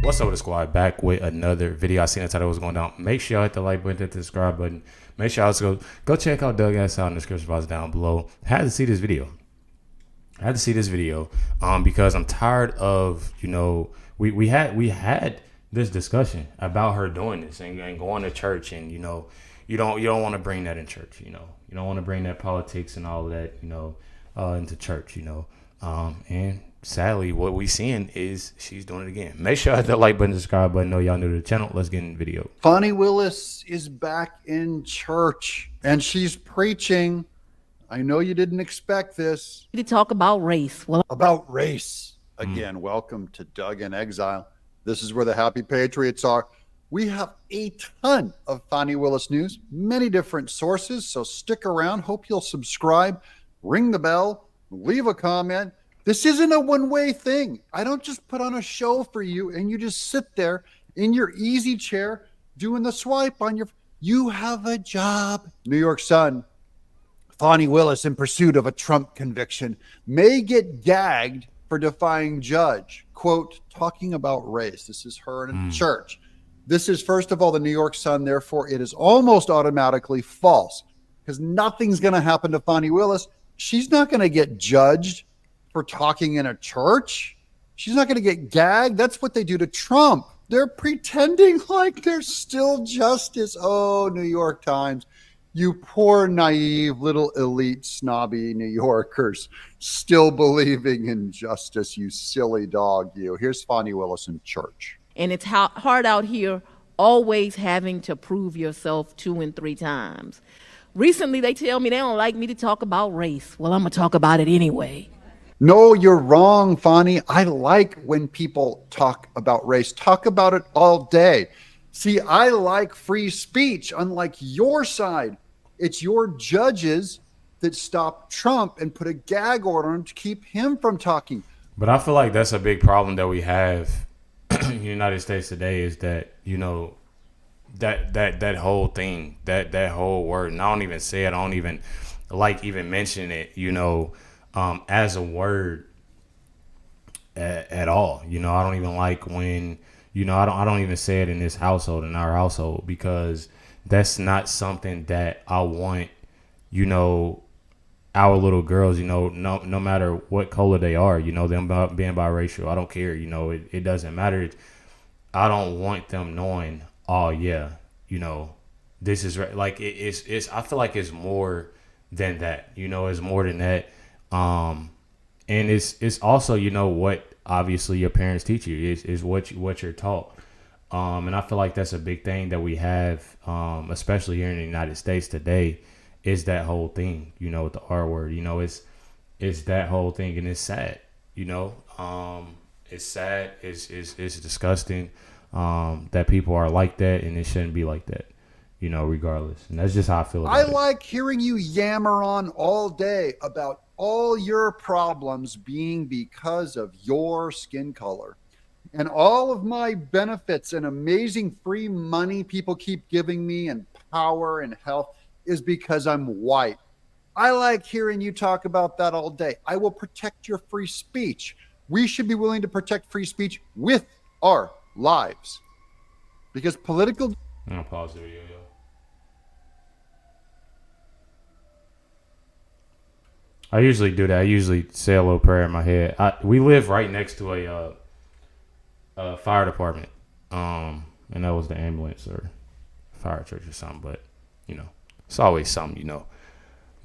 What's up with the squad? Back with another video. I seen the title was going down. Make sure y'all hit the like button, hit the subscribe button. Make sure y'all also go check out Doug S out in the description box down below. Had to see this video. Because I'm tired of, we had this discussion about her doing this and going to church, and you don't want to bring that in church. You don't want to bring that politics and all of that into church. And sadly, what we seeing is she's doing it again. Make sure I hit the like button, subscribe button. Know y'all new to the channel. Let's get in the video. Fani Willis is back in church and she's preaching. I know you didn't expect this. To talk about race. About race. Again, welcome to Doug in Exile. This is where the happy patriots are. We have a ton of Fani Willis news, many different sources, so stick around. Hope you'll subscribe, ring the bell, leave a comment. This isn't a one-way thing. I don't just put on a show for you and you just sit there in your easy chair doing the swipe on your... You have a job. New York Sun. Fani Willis, in pursuit of a Trump conviction, may get gagged for defying judge. Quote, talking about race. This is her in church. This is, first of all, the New York Sun. Therefore, it is almost automatically false because nothing's going to happen to Fani Willis. She's not going to get judged for talking in a church. She's not going to get gagged. That's what they do to Trump. They're pretending like there's still justice. Oh, New York Times. You poor, naive, little elite, snobby New Yorkers still believing in justice, you silly dog, you. Here's Fani Willis in church. And it's hard out here always having to prove yourself 2 and 3 times. Recently, they tell me they don't like me to talk about race. Well, I'm going to talk about it anyway. No, you're wrong, Fani. I like when people talk about race. Talk about it all day. See, I like free speech, unlike your side. It's your judges that stop Trump and put a gag order on him to keep him from talking. But I feel like that's a big problem that we have in the United States today is that, that whole thing, that whole word, and I don't even say it, I don't even like even mention it, as a word at all. I don't even like when, I don't even say it in this household, in our household, because that's not something that I want, our little girls, no matter what color they are, them being biracial, I don't care, it doesn't matter. I don't want them knowing, oh yeah, this is right. Like it's, I feel like it's more than that, it's more than that. And it's also, what obviously your parents teach you is what you're taught. And I feel like that's a big thing that we have, especially here in the United States today, is that whole thing, with the R word, it's that whole thing. And it's sad, it's sad. It's disgusting, that people are like that, and it shouldn't be like that, regardless. And that's just how I feel about it. I like hearing you yammer on all day about all your problems being because of your skin color. And all of my benefits and amazing free money people keep giving me and power and health is because I'm white. I like hearing you talk about that all day. I will protect your free speech. We should be willing to protect free speech with our lives. Because political... I'm going to pause the video, yo. I usually do that. I usually say a little prayer in my head. We live right next to a fire department, and that was the ambulance or fire church or something. But it's always something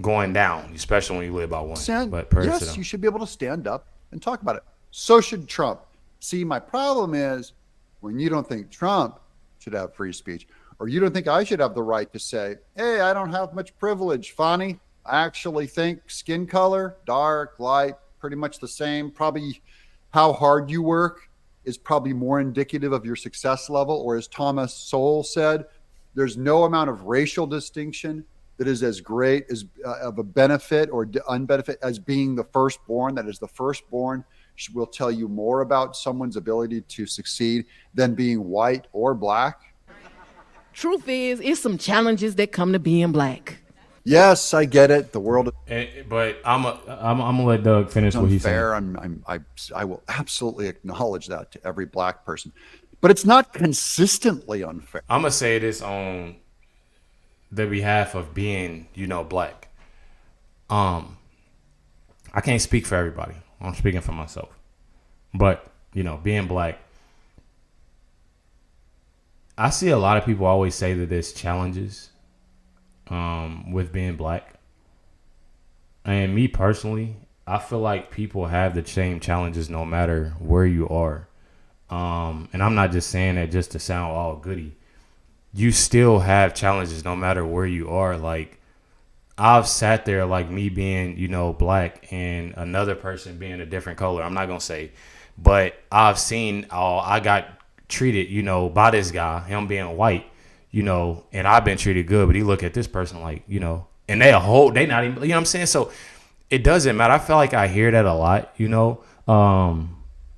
going down, especially when you live by one. But yes, you should be able to stand up and talk about it. So should Trump. See, my problem is when you don't think Trump should have free speech, or you don't think I should have the right to say, hey, I don't have much privilege, Fani. I actually think skin color, dark, light, pretty much the same. Probably how hard you work is probably more indicative of your success level. Or as Thomas Sowell said, there's no amount of racial distinction that is as great as of a benefit or unbenefit as being the firstborn. That is, the firstborn will tell you more about someone's ability to succeed than being white or black. Truth is, it's some challenges that come to being black. Yes, I get it. The world, but I'm gonna let Doug finish what he said. I will absolutely acknowledge that to every black person. but it's not consistently unfair. I'm gonna say this on the behalf of being, black. I can't speak for everybody. I'm speaking for myself. But, being black, I see a lot of people always say that there's challenges with being black. And me personally, I feel like people have the same challenges no matter where you are. And I'm not just saying that just to sound all goody. You still have challenges no matter where you are. Like, I've sat there, like me being, black and another person being a different color. I'm not going to say, but I've seen, I got treated, by this guy, him being white, and I've been treated good, but he look at this person like, and they not even, you know what I'm saying? So it doesn't matter. I feel like I hear that a lot,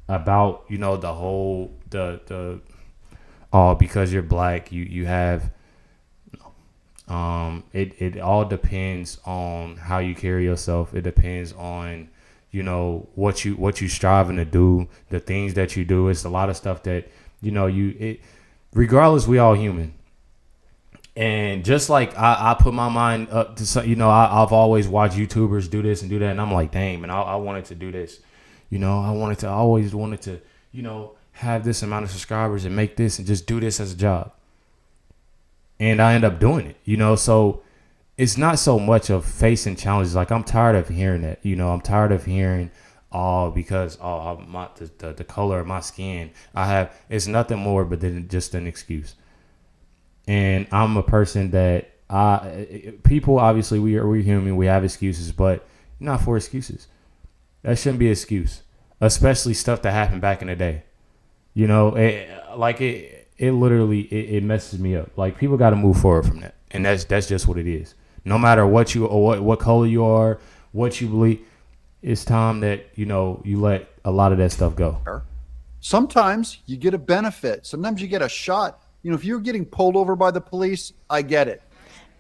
about, the whole, because you're black, you have, it all depends on how you carry yourself. It depends on, what you striving to do, the things that you do. It's a lot of stuff that, regardless, we all human. And just like I put my mind up to some, I've always watched YouTubers do this and do that. And I'm like, dang, man, I wanted to do this. I always wanted to, have this amount of subscribers and make this and just do this as a job. And I end up doing it, so it's not so much of facing challenges. Like, I'm tired of hearing that, I'm tired of hearing, because the color of my skin, it's nothing more but than just an excuse. And I'm a person that people, obviously we're human, we have excuses, but not for excuses. That shouldn't be an excuse, especially stuff that happened back in the day. It literally it messes me up. Like, people got to move forward from that, and that's just what it is. No matter what what color you are, what you believe, it's time that you let a lot of that stuff go. Sometimes you get a benefit. Sometimes you get a shot. If you're getting pulled over by the police, I get it.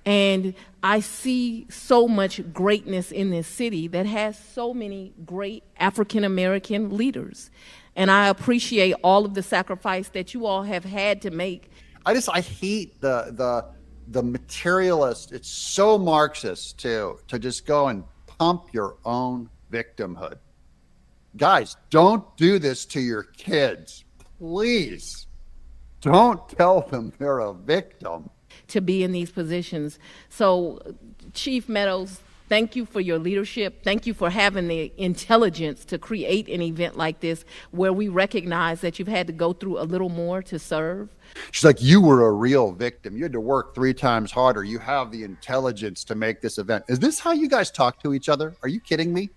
And I see so much greatness in this city that has so many great African American leaders. And I appreciate all of the sacrifice that you all have had to make. I hate the materialist. It's so Marxist to just go and pump your own victimhood. Guys, don't do this to your kids. Please. Don't tell them they're a victim. To be in these positions. So, Chief Meadows, thank you for your leadership. Thank you for having the intelligence to create an event like this where we recognize that you've had to go through a little more to serve. She's like, you were a real victim. You had to work 3 times harder. You have the intelligence to make this event. Is this how you guys talk to each other? Are you kidding me?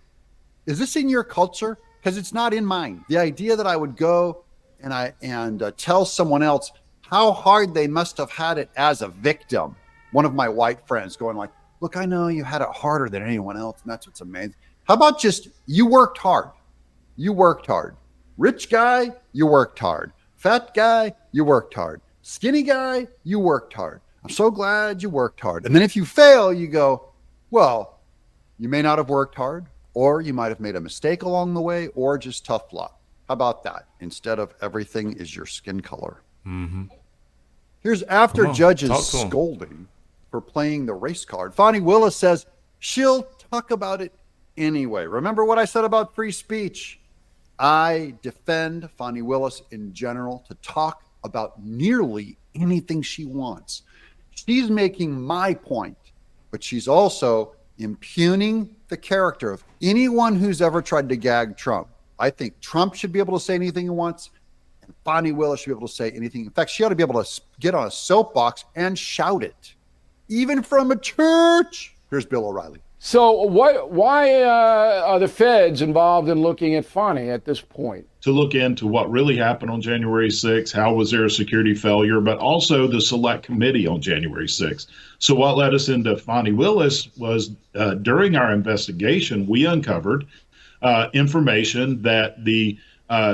Is this in your culture? Because it's not in mine. The idea that I would go and tell someone else how hard they must have had it as a victim. One of my white friends going like, look, I know you had it harder than anyone else, and that's what's amazing. How about just, you worked hard. You worked hard. Rich guy, you worked hard. Fat guy, you worked hard. Skinny guy, you worked hard. I'm so glad you worked hard. And then if you fail, you go, well, you may not have worked hard, or you might have made a mistake along the way, or just tough luck. How about that? Instead of everything is your skin color. Mm-hmm. Here's after judges scolding for playing the race card. Fani Willis says she'll talk about it anyway. Remember what I said about free speech? I defend Fani Willis in general to talk about nearly anything she wants. She's making my point, but she's also impugning the character of anyone who's ever tried to gag Trump. I think Trump should be able to say anything he wants, and Fani Willis should be able to say anything. In fact, she ought to be able to get on a soapbox and shout it, even from a church. Here's Bill O'Reilly. So why are the feds involved in looking at Fani at this point? To look into what really happened on January 6th, how was there a security failure, but also the select committee on January 6th. So what led us into Fani Willis was during our investigation, we uncovered information that the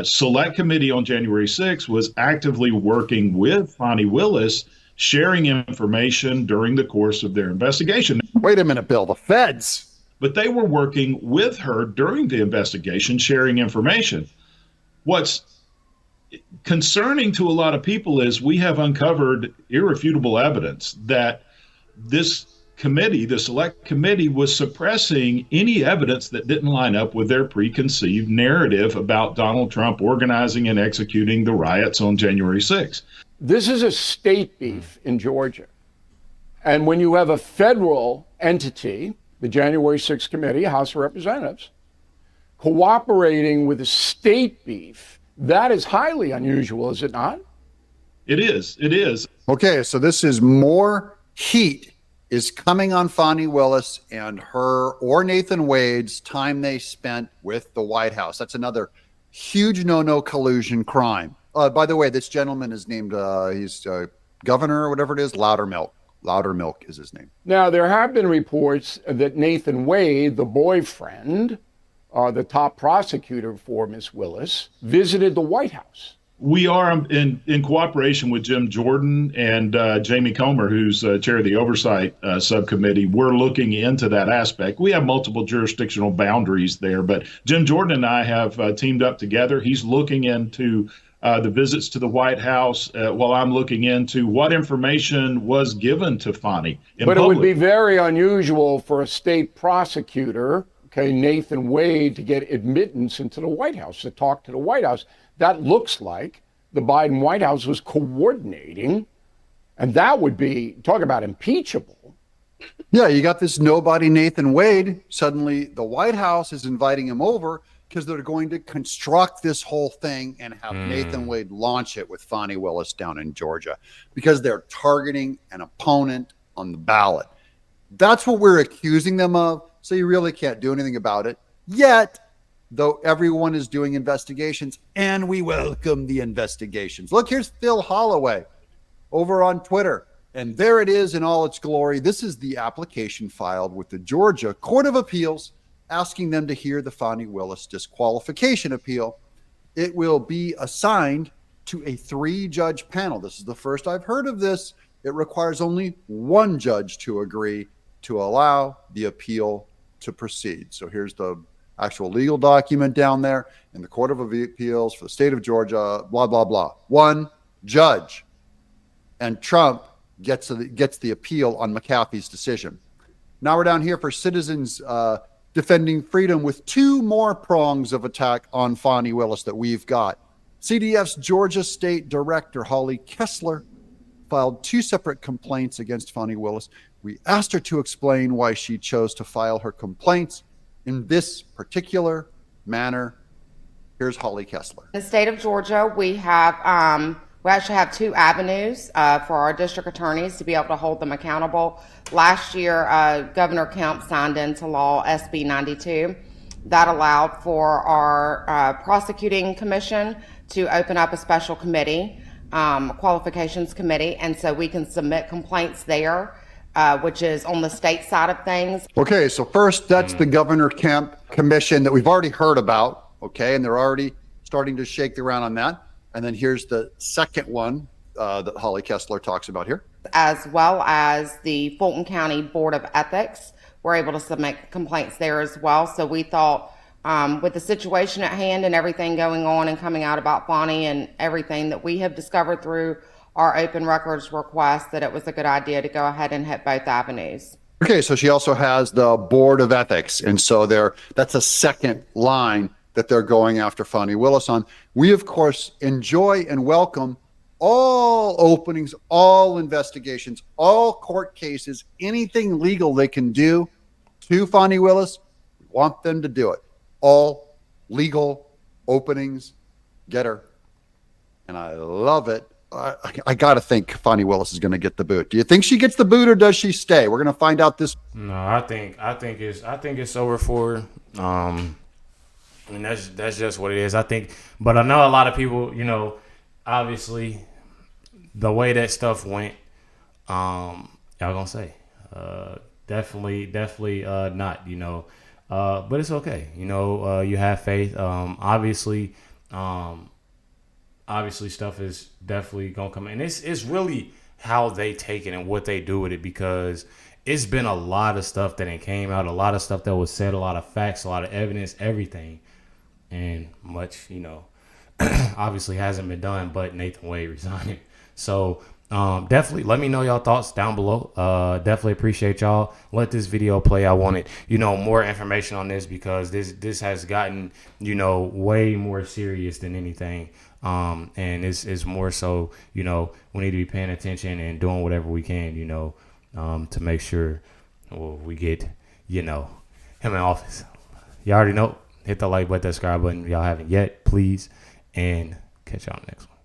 select committee on January 6th was actively working with Fani Willis, sharing information during the course of their investigation. Wait a minute, Bill, the feds. But they were working with her during the investigation, sharing information. What's concerning to a lot of people is we have uncovered irrefutable evidence that this committee, the select committee, was suppressing any evidence that didn't line up with their preconceived narrative about Donald Trump organizing and executing the riots on January 6th. This is a state beef in Georgia. And when you have a federal entity, the January 6th committee, House of Representatives, cooperating with a state beef, that is highly unusual, is it not? It is. It is. Okay, so this is more heat is coming on Fani Willis and her or Nathan Wade's time they spent with the White House. That's another huge no-no collusion crime. By the way, this gentleman is named, he's governor or whatever it is, Loudermilk. Loudermilk is his name. Now, there have been reports that Nathan Wade, the boyfriend, the top prosecutor for Miss Willis, visited the White House. We are in cooperation with Jim Jordan and Jamie Comer, who's chair of the Oversight Subcommittee. We're looking into that aspect. We have multiple jurisdictional boundaries there, but Jim Jordan and I have teamed up together. He's looking into the visits to the White House while I'm looking into what information was given to Fani in But public. it would be very unusual for a state prosecutor, Nathan Wade, to get admittance into the White House, to talk to the White House. That looks like the Biden White House was coordinating, and that would be, talk about impeachable. Yeah, you got this nobody Nathan Wade. Suddenly the White House is inviting him over because they're going to construct this whole thing and have Nathan Wade launch it with Fani Willis down in Georgia because they're targeting an opponent on the ballot. That's what we're accusing them of. So you really can't do anything about it yet, though everyone is doing investigations, and we welcome the investigations. Look, here's Phil Holloway over on Twitter, and there it is in all its glory. This is the application filed with the Georgia Court of Appeals, asking them to hear the Fani Willis disqualification appeal. It will be assigned to a 3-judge panel. This is the first I've heard of this. It requires only one judge to agree to allow the appeal to proceed. So here's the actual legal document down there in the Court of Appeals for the state of Georgia, blah, blah, blah. One judge. And Trump gets the appeal on McAfee's decision. Now we're down here for citizens defending freedom with 2 more prongs of attack on Fani Willis that we've got. CDF's Georgia State Director, Holly Kessler, filed 2 separate complaints against Fani Willis. We asked her to explain why she chose to file her complaints in this particular manner. Here's Holly Kessler. In the state of Georgia, we actually have 2 avenues for our district attorneys to be able to hold them accountable. Last year, Governor Kemp signed into law SB 92 that allowed for our prosecuting commission to open up a special committee, qualifications committee, and so we can submit complaints there, which is on the state side of things. Okay, so first, that's the Governor Kemp commission that we've already heard about, okay, and they're already starting to shake the ground on that. And then here's the second one that Holly Kessler talks about here. As well as the Fulton County Board of Ethics. We're able to submit complaints there as well. So we thought with the situation at hand and everything going on and coming out about Fani and everything that we have discovered through our open records request, that it was a good idea to go ahead and hit both avenues. Okay, so she also has the Board of Ethics. And so that's a second line that they're going after Fani Willis on. We, of course, enjoy and welcome all openings, all investigations, all court cases, anything legal they can do to Fani Willis. We want them to do it. All legal openings, get her. And I love it. I got to think Fani Willis is going to get the boot. Do you think she gets the boot or does she stay? We're going to find out this. No, I think it's over for her. I mean, that's just what it is. I think, but I know a lot of people, obviously the way that stuff went, y'all gonna say, definitely not, but it's okay. You have faith. Obviously stuff is definitely gonna come in. It's really how they take it and what they do with it, because it's been a lot of stuff that came out, a lot of stuff that was said, a lot of facts, a lot of evidence, everything. And much, obviously hasn't been done, but Nathan Wade resigning. So definitely let me know y'all thoughts down below. Definitely appreciate y'all. Let this video play. I wanted, more information on this because this has gotten, way more serious than anything. And it's more so, we need to be paying attention and doing whatever we can, to make sure we get, him in office. You already know. Hit the like button, subscribe button if y'all haven't yet, please. And catch y'all next one.